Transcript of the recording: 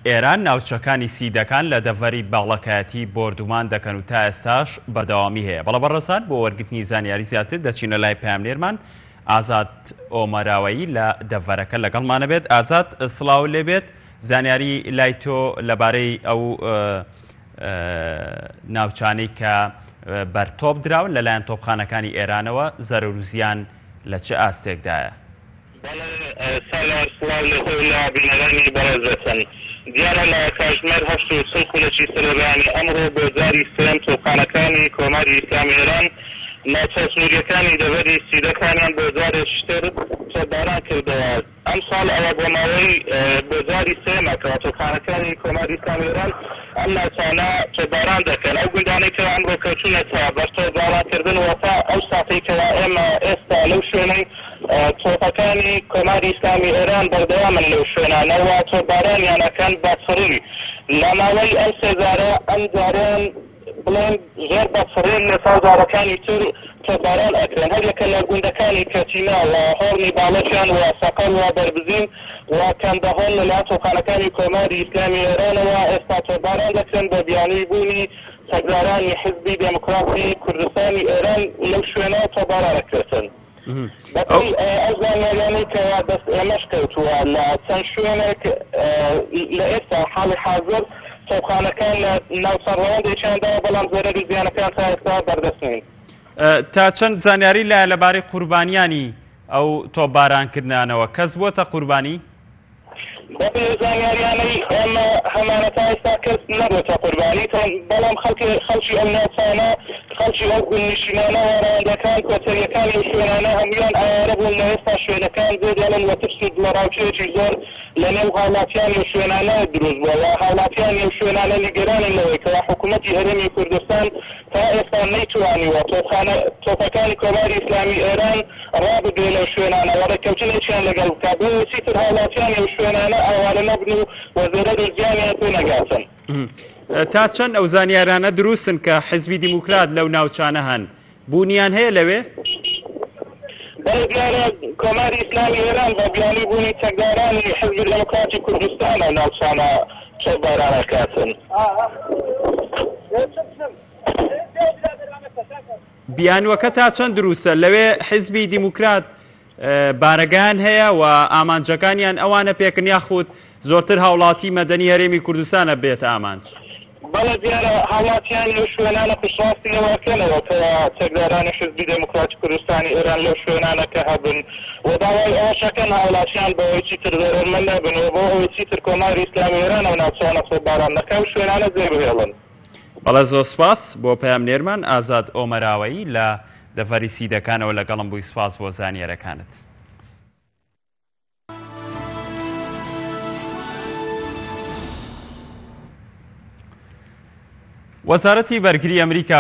ئێران ناوچەکانی سیدەکان لە دەڤەری باڵەکایەتی بۆردومان دەکەن و تا ئێستاش بەدەوامی هەیە. بەڵە بەڕێسان بۆ وەرگرتنی زانیاری زیاتر دەچینە لای پامنێرمان ئازاد ئۆمەراوایی لە دەڤەرەکە لەگەڵمانە بێت. ئازاد سڵاو لێبێت، زانیاری لای تۆ لەبارەی ئەو ناوچانەی کە بەرتۆپ دراون لەلایەن تۆپخانەکانی ئێرانەوە زەرەر و زیان لە چه ئاستێکدایە؟ سالار سڵاو لە خۆی لە بینەرانی بەڕێزەچەن. دیارە لە کاتژمێر 8 خولەکی سەرەڕانی ئەمڕۆ بۆ جاری سێم تۆپخانەکانی کۆماری ئیسلامی ئێران ناوچە سنووریەکانی دەڤەری سیدەکانیان بۆ جارێکی تر تۆپباران کردەوە. ئەم ساڵ ئەوە بۆ ماوەی بۆ جاری سێمە کە تۆپخانەکانی کۆماری ئیسلامی ئێران ئەم ناوچانە تۆپباران دەکەن. ئەو گوندانەی کە ئەمڕۆ کەوتونەتە بەر تۆپبارانکردن وەتا ئەو ساتەی کەوا ئێمە ئێستا لەو شوێنەی تۆپەکانی کۆماری ئیسلامی ئێران بەردەوامن لەو شوێنانەوە تۆپبارانیانەکەن بەفڕی لە ماوەی ئەم سێجارە ئەم جاران بڵێن زۆر بەفڕین لە ساڵجارەکانی تر تۆپباران ئەکرێن. هەرێکە لە گوندەکانی کەتینا و هۆڕنی باڵەکیان و سەقەڵ و بەربزین و کەندەهۆڵ لەلایەن تۆپخانەکانی کۆماری ئیسلامی ئێرانەوە ئێستا تۆپباران دەکرێن بە بیانووی بوونی سەردارانی حیزبی دێموکراسی کوردستانی ئێران لەو شوێنە تۆپباران ئەکرێتن. بەڵام ئەو زانیاریانەی کەوا دەست ئێمەش کەوتووە لە چەند شوێنێک لە ئێستا حاڵی حاضر تۆپخانەکان لە ناوسەرڕەوەندێکیانداوە بەڵام زەرەری زیانەکان تا ئێستا بەردەست نین. تا چەند زانیاری لەبارەی قوربانیانی ئەو تۆپبارانکردنانەوە کەس بووەتە قوربانی؟ بەپێ زانیاریانەی ئێمە هەمانە تا ئێستا کەس نەبووەتە قوربانی، بەڵام خەڵکی ئەم ناوچانە خەڵکی ئەو گوندنشینانە وەڕەوەندەکان کۆتەریەکانی ئەو شوێنانە هەموویان ئاوارە بوون لە ئێستا شوێنەکان زۆر دەڵێن وە ترسید لە ڕاوچەیەکی زۆر لە نێو هاوڵاتیانی ئەو شوێنانە دروست بووە و هاوڵاتیانی ئەو شوێنانە نیگەرانن لەوەی کەوا حکوومەتی هەرێمی کوردستان تا ئێستا نەیتوانیوە تۆپەکانی کۆماری ئیسلامی ئێران ڕابگرێ لەو شوێنانە وەڕێکەوتنێکیان لەگەڵ بکات بۆ چیتر هاوڵاتیانی ئەو شوێنانە ئاوارە نەبن و وەزەرەر و زیانیان پێ نەگاتن. تا چەند ئەو زانیارانە دروستن کە حیزبی دیموکرات لەو ناوچانە هەن بوونیان هەیە لەوێ؟ بەڵێ دیارە کۆماری ئیسلامی ئێران بە بیانی بوونی چەکدارانی حیزبی دێموکراتی کوردستانە ناوچانە تۆپباران ئەکاتن. بیانوەکە تا چەند دروستە؟ لەوێ حیزبی دیموکرات بارەگان هەیە و ئامانجەکانیان ئەوانە پێکن یاخود زۆرتر هاوڵاتی مەدەنی هەرێمی کوردستانە بێتە ئامانج؟ بەڵێ دیارە هاوڵاتیانی ئەو شوێنانە پشتڕاستی ئەوەکەنەوە کە چەکدارانی حیزبی دێموکراتی کوردستانی ئێران لەو شوێنانە کە هەبن و داوای ئەوەشەکەن هاوڵاتیان بەوەی چیتر زۆرمەند نەبن و بۆ ئەوەی چیتر کۆماری ئیسلامی ئێران ئەو ناوچانە تۆپباران دەکات و شوێنانە جێبهێڵن. بەڵێ زۆر سپاس بۆ پامنێرمان ئازاد ئۆمەراوایی لە دەڤەری سیدەکانەوە لەگەڵم بووی. سپاس بۆ زانیاریەکانت. وەزارەتی بەرگری ئەمریکا